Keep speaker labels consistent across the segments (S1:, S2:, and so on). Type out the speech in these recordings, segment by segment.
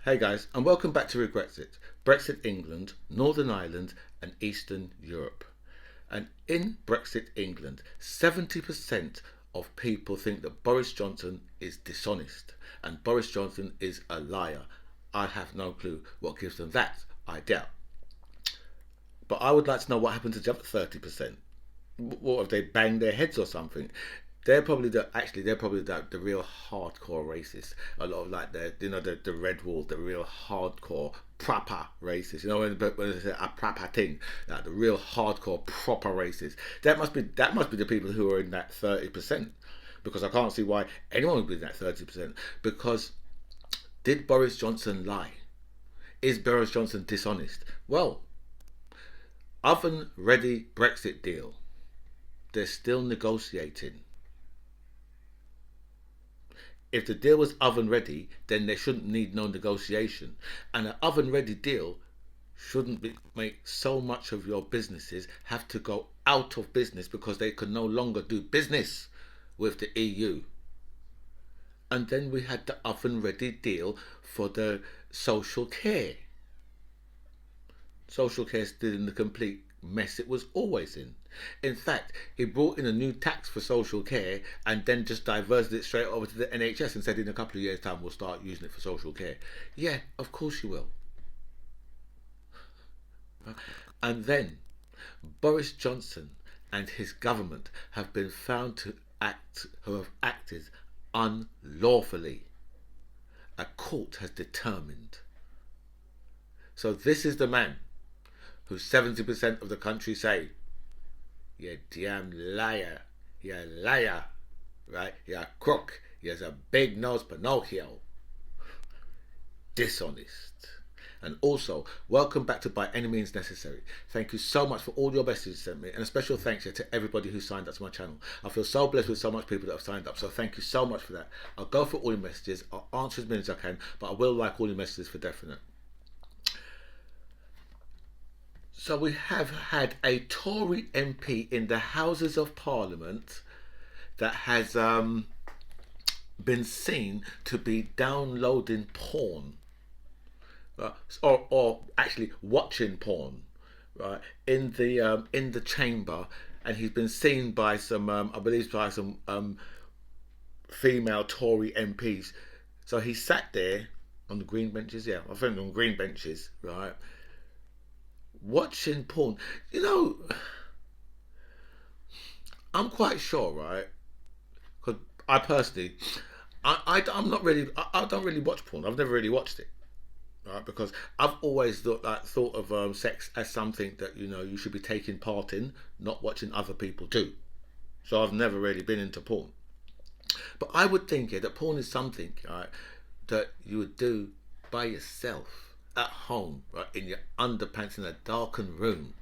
S1: Hey guys, and welcome back to Brexit. Brexit England, Northern Ireland, and Eastern Europe. And in Brexit England, 70% of people think that Boris Johnson is dishonest and Boris Johnson is a liar. I have no clue what gives them that. I doubt. But I would like to know what happened to the other 30%. What have they banged their heads or something? They're probably the real hardcore racists. A lot of like the red wall, the real hardcore proper racists. When they say a proper thing, like the real hardcore proper racists. That must be the people who are in that 30%, because I can't see why anyone would be in that 30%. Because did Boris Johnson lie? Is Boris Johnson dishonest? Well, oven ready Brexit deal. They're still negotiating. If the deal was oven ready, then they shouldn't need no negotiation. And an oven ready deal make so much of your businesses have to go out of business because they can no longer do business with the EU. And then we had the oven ready deal for the social care. Social care is still in the complete mess it was always in. In fact, he brought in a new tax for social care and then just diverted it straight over to the NHS and said in a couple of years' time we'll start using it for social care. Yeah, of course you will. And then Boris Johnson and his government have been found who have acted unlawfully. A court has determined. So this is the man who 70% of the country say, you damn liar, you're a liar, right? You're a crook, you're a big nose Pinocchio. Dishonest. And also, welcome back to By Any Means Necessary. Thank you so much for all your messages you sent me, and a special thanks here to everybody who signed up to my channel. I feel so blessed with so much people that have signed up, so thank you so much for that. I'll go through all your messages, I'll answer as many as I can, but I will like all your messages for definite. So we have had a Tory MP in the Houses of Parliament that has been seen to be downloading porn, or actually watching porn, right, in the chamber, and he's been seen by some, I believe, by some female Tory MPs. So he sat there on the green benches, yeah, I think on green benches, right, watching porn. I'm quite sure, right? Because I personally, I'm not really, I don't really watch porn. I've never really watched it, right? Because I've always thought of sex as something that you should be taking part in, not watching other people do. So I've never really been into porn. But I would think that porn is something, right, that you would do by yourself at home, right, in your underpants in a darkened room,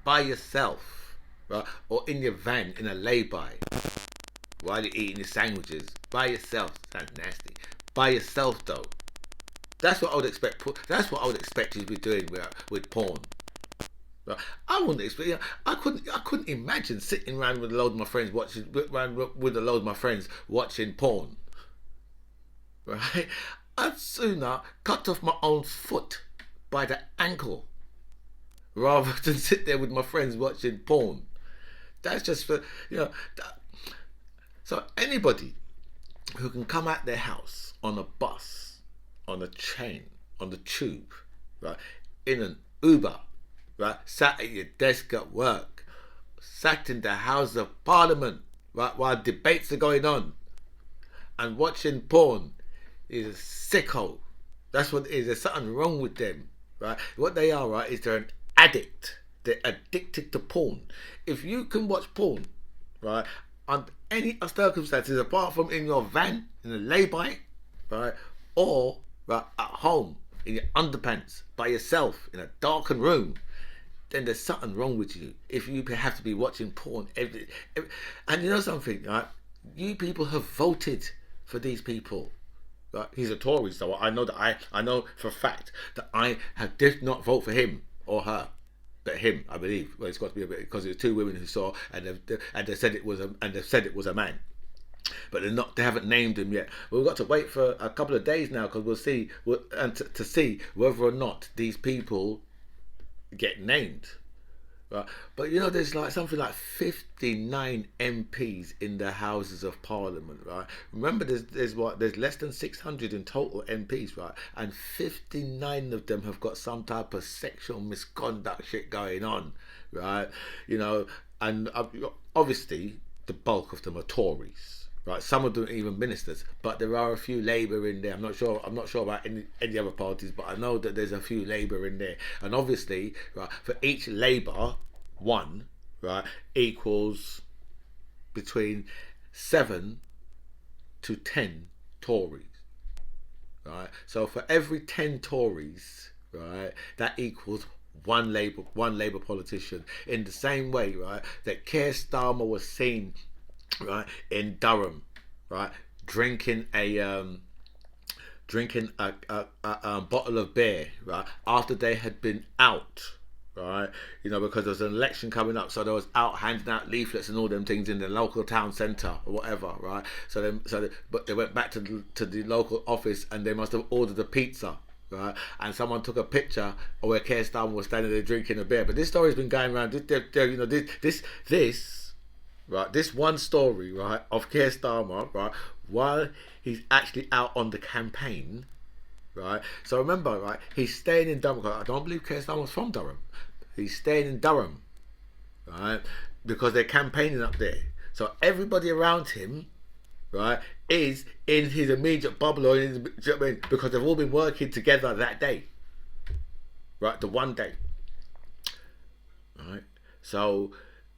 S1: by yourself, right, or in your van in a lay-by, while you're eating your sandwiches, by yourself. Sounds nasty. By yourself, though. That's what I would expect. That's what I would expect you to be doing with porn. Right? I wouldn't expect. I couldn't imagine sitting around with a load of my friends watching porn. Right? I'd sooner cut off my own foot by the ankle rather than sit there with my friends watching porn. That's just So anybody who can come out their house on a bus, on a train, on the tube, right, in an Uber, right, sat at your desk at work, sat in the House of Parliament, right, while debates are going on, and watching porn, is a sicko. That's what it is. There's something wrong with them, right? What they are, right, is they're an addict. They're addicted to porn. If you can watch porn, right, under any circumstances apart from in your van, in a lay-by, right, or right at home in your underpants by yourself in a darkened room, then there's something wrong with you. If you have to be watching porn every and you know something, right? You people have voted for these people. He's a Tory, so I know for a fact that I did not vote for him or her, but him, I believe. Well, it's got to be a bit because it was two women who saw, and they said it was a man. but they haven't named him yet. But we've got to wait for a couple of days now, because we'll see, and to see whether or not these people get named. Right. But there's like something like 59 MPs in the Houses of Parliament, right? Remember, there's less than 600 in total MPs, right? And 59 of them have got some type of sexual misconduct shit going on, right? And obviously the bulk of them are Tories. Right, some of them are even ministers, but there are a few Labour in there. I'm not sure about any other parties, but I know that there's a few Labour in there. And obviously, right, for each Labour one, right, equals between 7 to 10 Tories. Right, so for every 10 Tories, right, that equals one Labour politician. In the same way, right, that Keir Starmer was seen, right, in Durham, right, drinking a bottle of beer, right, after they had been out, right, because there was an election coming up, so they was out handing out leaflets and all them things in the local town centre or whatever, right. But they went back to the local office, and they must have ordered a pizza. Right, and someone took a picture of where Keir Starmer was standing there drinking a beer. But this story's been going around. This one story, right, of Keir Starmer, right, while he's actually out on the campaign, right. So remember, right, he's staying in Durham. I don't believe Keir Starmer's from Durham. He's staying in Durham, right, because they're campaigning up there. So everybody around him, right, is in his immediate bubble, or because they've all been working together that day, right, the one day, right. So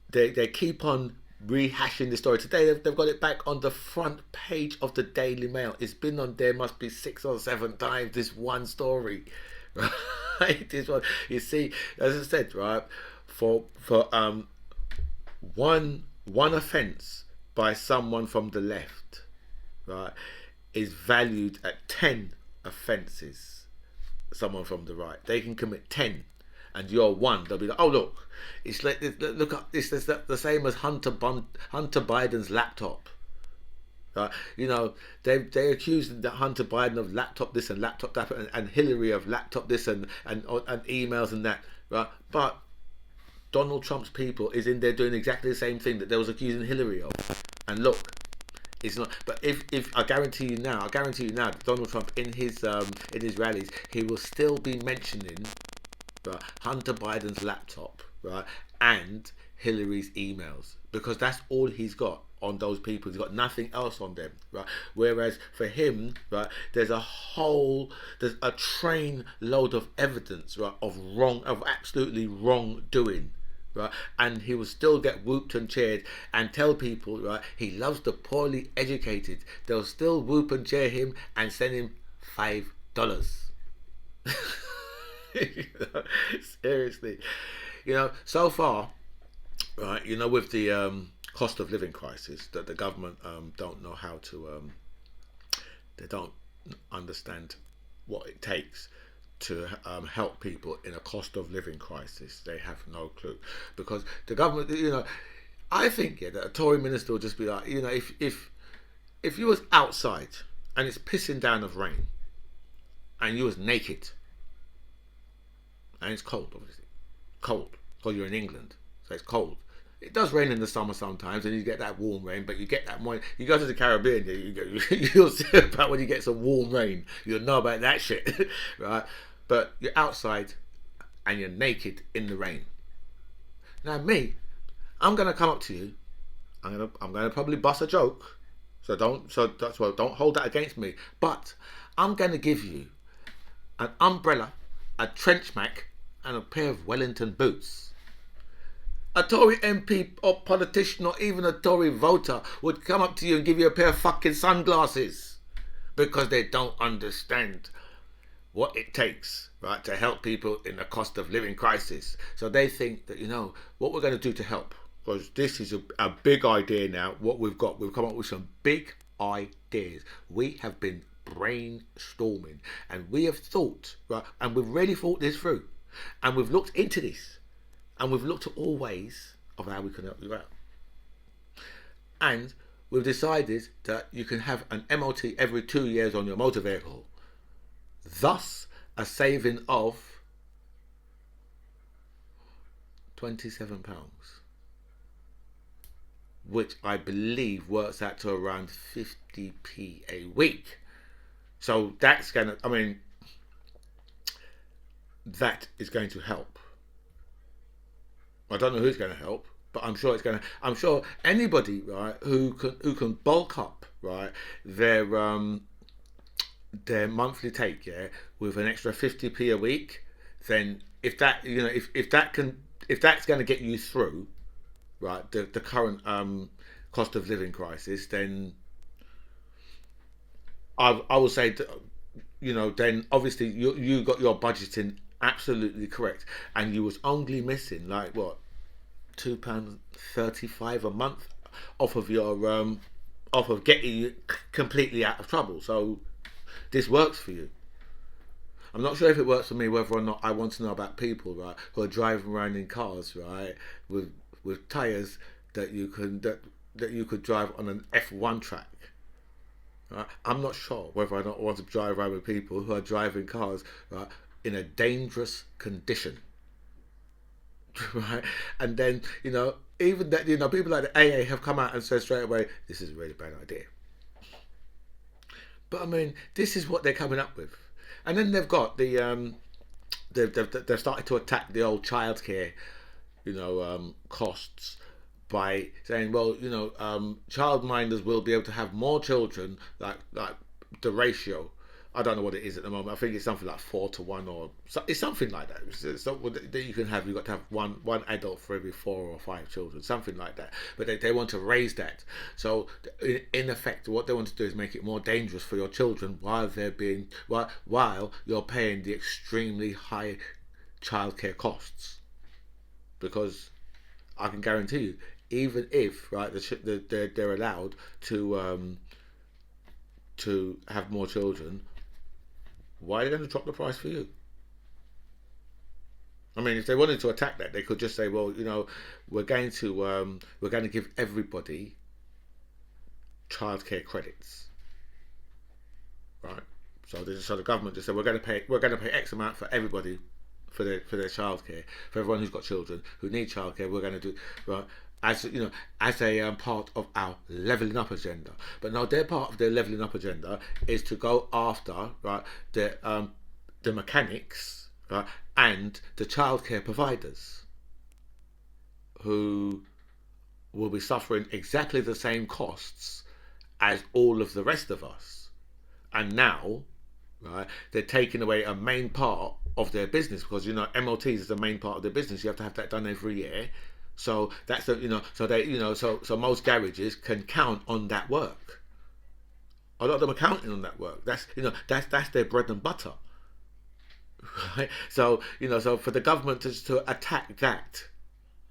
S1: they keep on rehashing the story. Today they've got it back on the front page of the Daily Mail. It's been on there, must be 6 or 7 times, this one story, right. This one, you see, as I said, right, for one offence by someone from the left, right, is valued at 10 offences. Someone from the right, they can commit 10, and you're one. They'll be like, oh look, it's like, look up, it's the same as Hunter Biden's laptop. Right? They accused Hunter Biden of laptop this and laptop that, and Hillary of laptop this and emails and that. Right? But Donald Trump's people is in there doing exactly the same thing that they was accusing Hillary of. And look, it's not. But if I guarantee you now, that Donald Trump in his rallies, he will still be mentioning, right, Hunter Biden's laptop, right, and Hillary's emails, because that's all he's got on those people. He's got nothing else on them, right? Whereas for him, right, there's a train load of evidence, right, of absolutely wrongdoing. Right, and he will still get whooped and cheered and tell people, right, he loves the poorly educated. They'll still whoop and cheer him and send him $5. Seriously, so far, right, with the cost of living crisis, that the government don't know how to, they don't understand what it takes to help people in a cost of living crisis. They have no clue, because the government, I think, that a Tory minister will just be like, if you was outside and it's pissing down of rain and you was naked and it's cold, obviously cold because you're in England, so it's cold. It does rain in the summer sometimes, and you get that warm rain, but you get that more. You go to the Caribbean, you'll see about when you get some warm rain. You'll know about that shit, right? But you're outside and you're naked in the rain. Now me, I'm gonna come up to you. I'm gonna probably bust a joke. So don't hold that against me. But I'm gonna give you an umbrella, a trench mac, and a pair of Wellington boots. A Tory MP or politician or even a Tory voter would come up to you and give you a pair of fucking sunglasses, because they don't understand what it takes, right, to help people in the cost of living crisis. So they think that, what we're going to do to help, because this is a big idea now. What we've come up with some big ideas. We have been brainstorming, and we have thought, right, and we've really thought this through, and we've looked into this, and we've looked at all ways of how we can help you out. And we've decided that you can have an MOT every 2 years on your motor vehicle. Thus, a saving of £27, which I believe works out to around 50p a week. So that's going to, I mean, that is going to help. I don't know who's going to help, but I'm sure it's going to. I'm sure anybody, right, who can bulk up, right, their monthly take, yeah, with an extra 50p a week, then if that, if that's going to get you through, right, the current cost of living crisis, then I will say that, then obviously you got your budgeting absolutely correct, and you was only missing like what, £2.35 a month off of your off of getting you completely out of trouble. So this works for you. I'm not sure if it works for me, whether or not I want to know about people, right, who are driving around in cars, right, with tires that you could drive on an F1 track. Right? I'm not sure whether or not I want to drive around with people who are driving cars, right, in a dangerous condition. Right? And then, even that, people like the AA have come out and said straight away, this is a really bad idea. But I mean, this is what they're coming up with. And then they've got they've started to attack the old childcare, costs by saying, well, childminders will be able to have more children, like the ratio. I don't know what it is at the moment. I think it's something like 4 to 1, or it's something like that. It's that you can have. You've got to have one adult for every 4 or 5 children, something like that. But they want to raise that. So in effect, what they want to do is make it more dangerous for your children while you're paying the extremely high childcare costs. Because I can guarantee you, even if, right, they're allowed to have more children, why are they going to drop the price for you? I mean, if they wanted to attack that, they could just say, well, we're going to give everybody childcare credits, right? So the government just said, we're going to pay X amount for everybody for their childcare, for everyone who's got children who need childcare. We're going to do, right, as a part of our levelling up agenda. But now their part of their levelling up agenda is to go after, right, the mechanics, right, and the childcare providers, who will be suffering exactly the same costs as all of the rest of us. And now, right, they're taking away a main part of their business, because MOTs is the main part of their business. You have to have that done every year. So that's so most garages can count on that work. A lot of them are counting on that work. That's their bread and butter. Right? So for the government to attack that,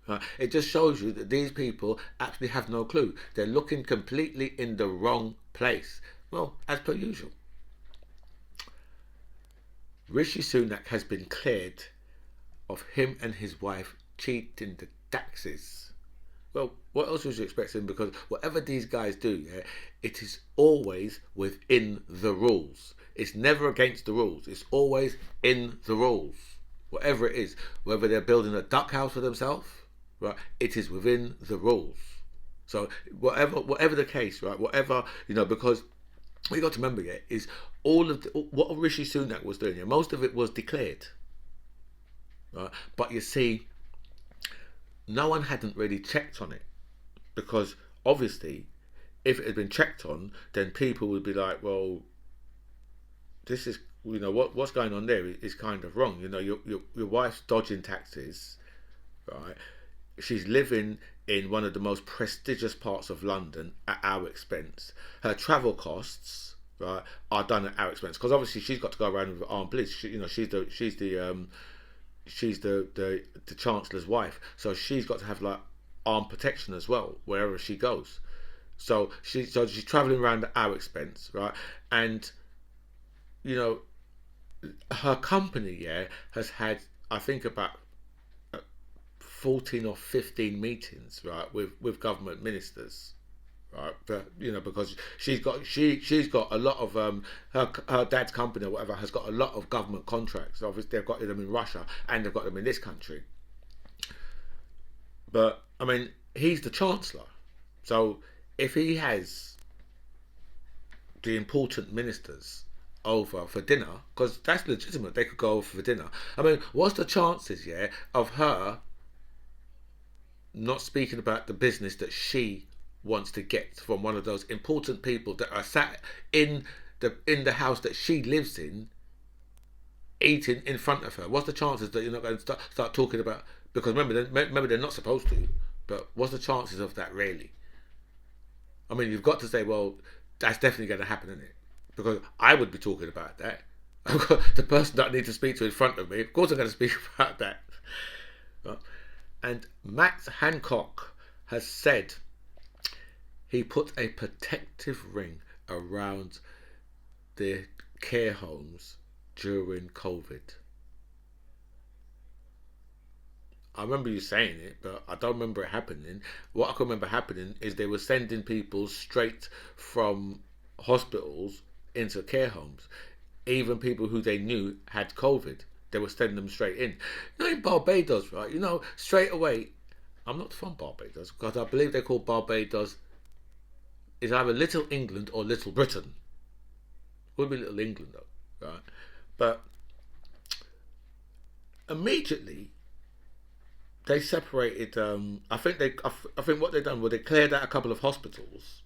S1: right, it just shows you that these people actually have no clue. They're looking completely in the wrong place. Well, as per usual. Rishi Sunak has been cleared of him and his wife cheating the taxes. Well, what else was you expecting? Because whatever these guys do, yeah, it is always within the rules. It's never against the rules. It's always in the rules. Whatever it is, whether they're building a duck house for themselves, right, it is within the rules. So whatever the case, right, because what you got to remember, yeah, is all of what Rishi Sunak was doing, yeah, most of it was declared, right? But you see, no one hadn't really checked on it, because obviously, if it had been checked on, then people would be like, well, this is, what's going on there is kind of wrong. Your wife's dodging taxes, right? She's living in one of the most prestigious parts of London at our expense. Her travel costs, right, are done at our expense, because obviously she's got to go around with armed police. She's the Chancellor's wife, so she's got to have like armed protection as well wherever she goes. So she's travelling around at our expense, right? And her company, yeah, has had, I think, about 14 or 15 meetings, right, with government ministers, right? But, because she's got a lot of her dad's company or whatever has got a lot of government contracts. Obviously, they've got them in Russia and they've got them in this country. But I mean, he's the Chancellor, so if he has the important ministers over for dinner, because that's legitimate, they could go over for dinner. I mean, what's the chances, of her not speaking about the business that she wants to get from one of those important people that are sat in the house that she lives in, eating in front of her? What's the chances that you're not going to start talking about? Because remember, they're not supposed to. But what's the chances of that, really? I mean, you've got to say, well, that's definitely going to happen, isn't it? Because I would be talking about that. The person that I need to speak to in front of me, of course I'm going to speak about that. And Max Hancock has said he put a protective ring around the care homes during COVID. I remember you saying it, but I don't remember it happening. What I can remember happening is they were sending people straight from hospitals into care homes. Even people who they knew had COVID, they were sending them straight in. In Barbados, right? Straight away. I'm not from Barbados because I believe they call Barbados is either Little England or Little Britain. Would be Little England though, right? But immediately they separated. I think what they done was they cleared out a couple of hospitals,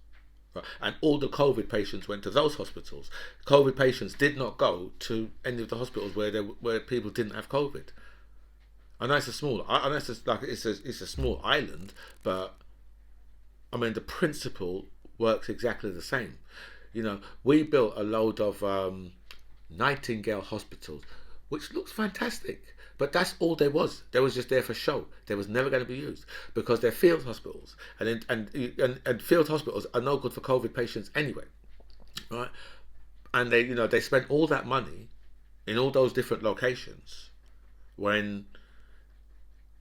S1: right? And all the COVID patients went to those hospitals. COVID patients did not go to any of the hospitals where people didn't have COVID. I know it's a small. I know it's a small island, but I mean the principle works exactly the same. We built a load of Nightingale hospitals, which looks fantastic. But that's all there was. They was just there for show. They was never going to be used because they're field hospitals, and field hospitals are no good for COVID patients anyway, right? And they spent all that money in all those different locations.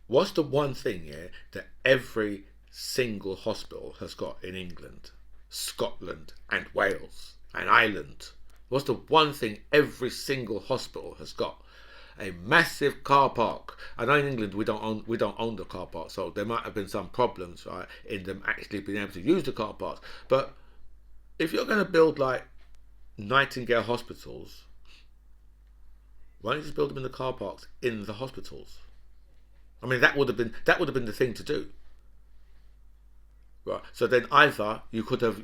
S1: What's the one thing that every single hospital has got in England, Scotland, and Wales and Ireland? What's the one thing every single hospital has got? A massive car park. I know in England we don't own the car park, so there might have been some problems, right, in them actually being able to use the car parks. But if you're going to build like Nightingale hospitals, why don't you just build them in the car parks in the hospitals? I mean, that would have been the thing to do, right? So then either you could have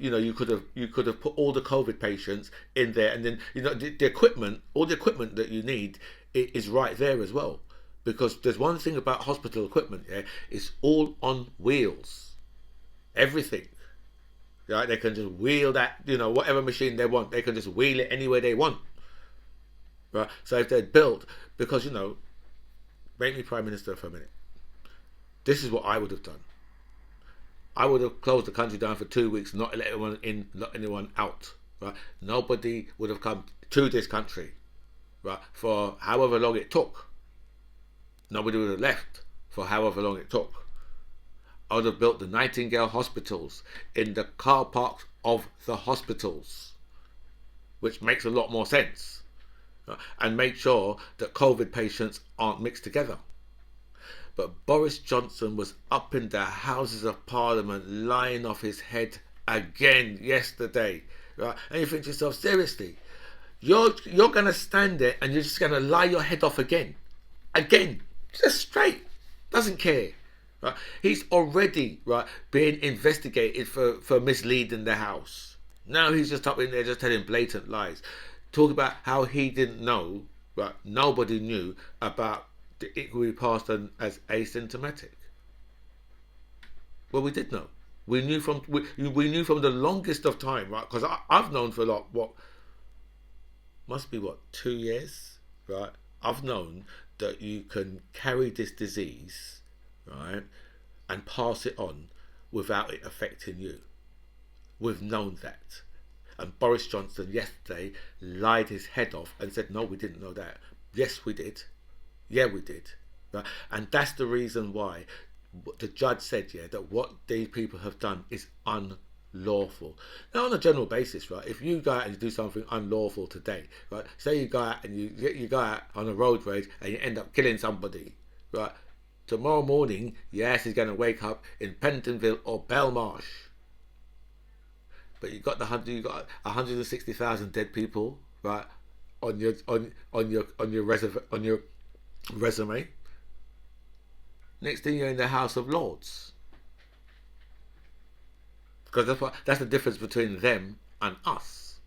S1: put all the COVID patients in there, and then the equipment, all the equipment that you need is right there as well. Because there's one thing about hospital equipment, it's all on wheels, everything. Right? They can just wheel that, whatever machine they want, they can just wheel it anywhere they want. Right? So if they're built, because make me Prime Minister for a minute. This is what I would have done. I would have closed the country down for 2 weeks, not let anyone in, not anyone out. Right? Nobody would have come to this country, right, for however long it took. Nobody would have left for however long it took. I would have built the Nightingale hospitals in the car parks of the hospitals, which makes a lot more sense, right? And make sure that COVID patients aren't mixed together. But Boris Johnson was up in the Houses of Parliament lying off his head again yesterday, right? And you think to yourself, seriously, you're going to stand there and you're just going to lie your head off again, just straight, doesn't care. Right? He's already, right, being investigated for misleading the House. Now he's just up in there just telling blatant lies. Talk about how he didn't know, right? Nobody knew about it could be passed on as asymptomatic. Well, we did know. We knew from the longest of time, right? Because I've known for must be 2 years, right? I've known that you can carry this disease, right, and pass it on without it affecting you. We've known that. And Boris Johnson yesterday lied his head off and said, no, we didn't know that. Yes, we did. Yeah, we did. Right? And that's the reason why the judge said, that what these people have done is untoward. Lawful. Now, on a general basis, right, if you go out and you do something unlawful today, right, say you go out and you go out on a road rage and you end up killing somebody, right, tomorrow morning your ass is going to wake up in Pentonville or Belmarsh, but you got 160,000 dead people, right, on your resume. Next thing you're in the House of Lords. Because that's the difference between them and us,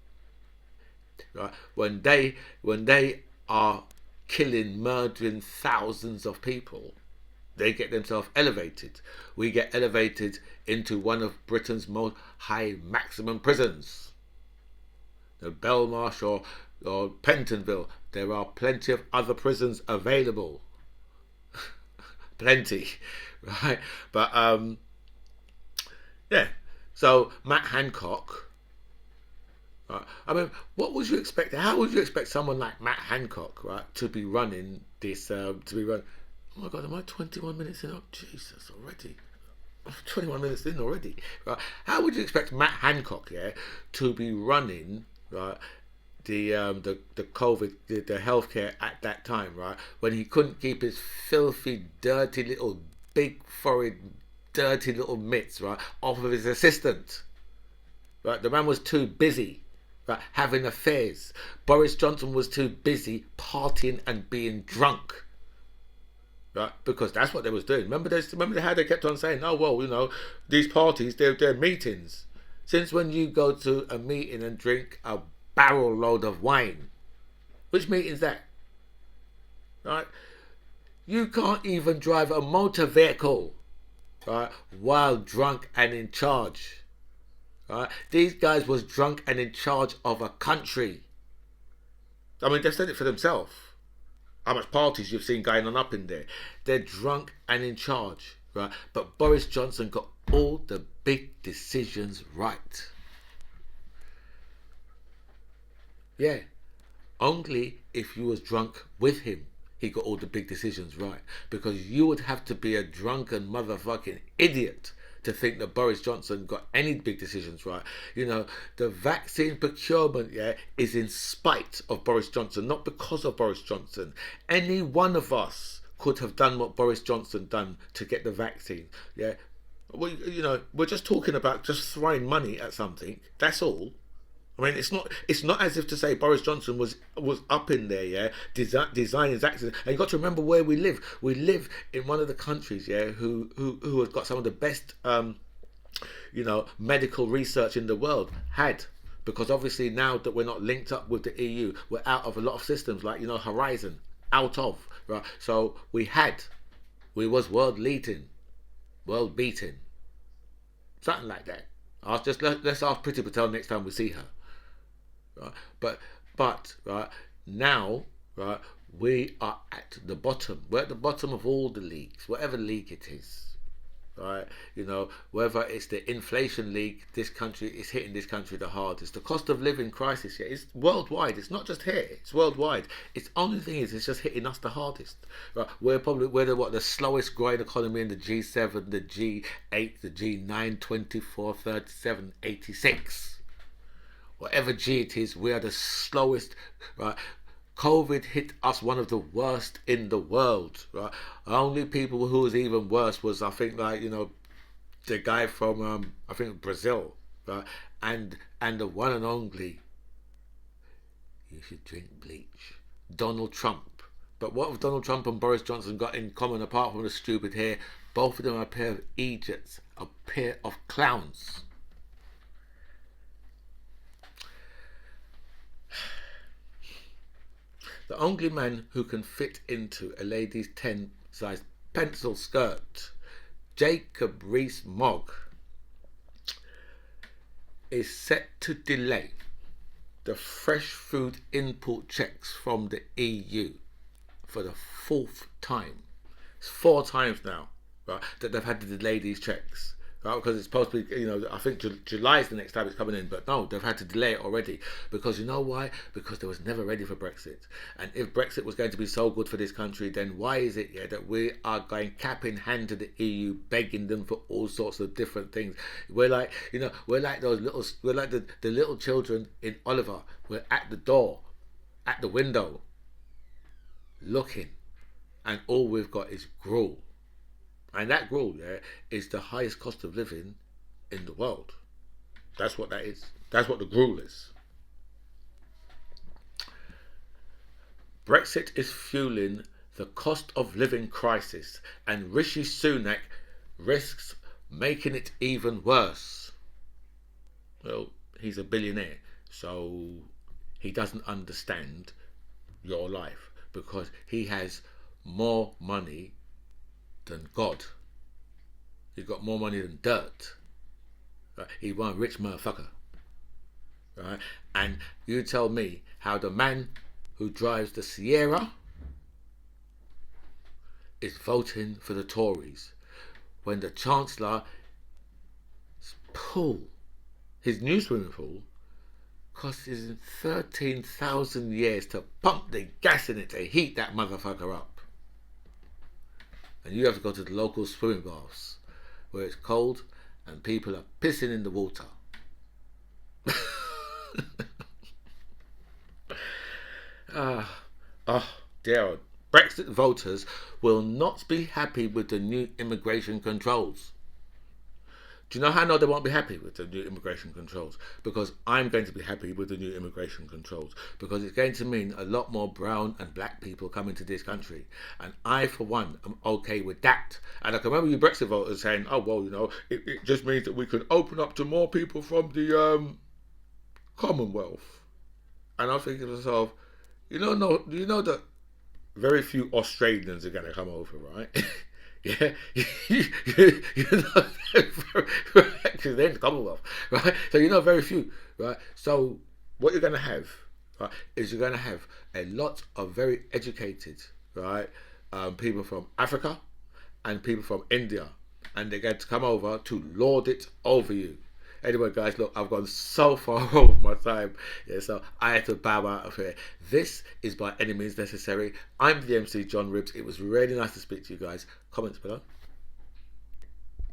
S1: right? When they are killing, murdering thousands of people, they get themselves elevated. We get elevated into one of Britain's most high maximum prisons, the Belmarsh or Pentonville. There are plenty of other prisons available, plenty, right? But yeah. So Matt Hancock, I mean, what would you expect? How would you expect someone like Matt Hancock, right, to be running this? To be run. Oh my God, am I 21 minutes in? Oh Jesus, already. I'm 21 minutes in already. Right? How would you expect Matt Hancock, yeah, to be running, right, the COVID, the healthcare at that time, right, when he couldn't keep his filthy, dirty little big forehead, dirty little mitts, right, off of his assistant, right? The man was too busy, right, having affairs. Boris Johnson was too busy partying and being drunk, right? Because that's what they was doing. Remember how they kept on saying, "Oh well, you know, these parties, they're meetings." Since when you go to a meeting and drink a barrel load of wine? Which meeting's that? Right? You can't even drive a motor vehicle, right, while drunk and in charge. Right? These guys was drunk and in charge of a country. I mean, they've said it for themselves. How much parties you've seen going on up in there. They're drunk and in charge, right? But Boris Johnson got all the big decisions right. Yeah. Only if you was drunk with him, he got all the big decisions right. Because you would have to be a drunken motherfucking idiot to think that Boris Johnson got any big decisions right. You know, the vaccine procurement, yeah, is in spite of Boris Johnson, not because of Boris Johnson. Any one of us could have done what Boris Johnson done to get the vaccine. Yeah. Well, you know, we're just talking about just throwing money at something. That's all. I mean, it's not as if to say Boris Johnson was up in there, yeah, designing his accident. And you got to remember where we live. We live in one of the countries, yeah, who has got some of the best, you know, medical research in the world. Because obviously now that we're not linked up with the EU, we're out of a lot of systems like, you know, Horizon, out of, right. So we was world beating, something like that. Let's ask Priti Patel next time we see her. Right? But right now, right, we are at the bottom. We're at the bottom of all the leagues, whatever league it is. Right, you know, whether it's the inflation league, this country is hitting this country the hardest. The cost of living crisis here is worldwide. It's not just here. It's worldwide. It's only thing is, it's just hitting us the hardest. Right, we're the slowest growing economy in the G7, the G8, the G9, 24, 37, 86. Whatever G it is, we are the slowest, right? COVID hit us one of the worst in the world, right? Only people who was even worse was, I think, like, you know, the guy from, I think, Brazil, right? And the one and only, you should drink bleach, Donald Trump. But what have Donald Trump and Boris Johnson got in common apart from the stupid hair? Both of them are a pair of idiots, a pair of clowns. The only man who can fit into a lady's 10-size pencil skirt, Jacob Rees-Mogg, is set to delay the fresh food import checks from the EU for the 4th time. It's 4 times now, right, that they've had to delay these checks. right? Because it's supposed to be, I think July is the next time it's coming in, but no, they've had to delay it already. Because you know why? Because they was never ready for Brexit. And if Brexit was going to be so good for this country, then why is it that we are going cap in hand to the EU, begging them for all sorts of different things? We're like, we're like the little children in Oliver. We're at the door, at the window, looking, and all we've got is gruel. And that gruel is the highest cost of living in the world. That's what that is. That's what the gruel is. Brexit is fueling the cost of living crisis, and Rishi Sunak risks making it even worse. Well, he's a billionaire, so he doesn't understand your life because he has more money than God. He's got more money than dirt. Right? He's one rich motherfucker. Right? And you tell me how the man who drives the Sierra is voting for the Tories when the Chancellor pool, his new swimming pool, costs him 13,000 years to pump the gas in it to heat that motherfucker up. And you have to go to the local swimming baths where it's cold and people are pissing in the water. Dear. Brexit voters will not be happy with the new immigration controls. Do you know how I know they won't be happy with the new immigration controls? Because I'm going to be happy with the new immigration controls. Because it's going to mean a lot more brown and black people coming to this country. And I, for one, am okay with that. And I can remember you Brexit voters saying, oh, well, it just means that we can open up to more people from the Commonwealth. And I'm thinking to myself, you know that very few Australians are going to come over, right? Yeah, because they're in the Commonwealth, right? So very few, right? So what you're going to have, right, is you're going to have a lot of very educated, right, people from Africa and people from India, and they're going to come over to lord it over you. Anyway, guys, look, I've gone so far over my time, so I had to bow out of here. This is By Any Means Necessary. I'm the MC John Ribbs. It was really nice to speak to you guys. Comments below.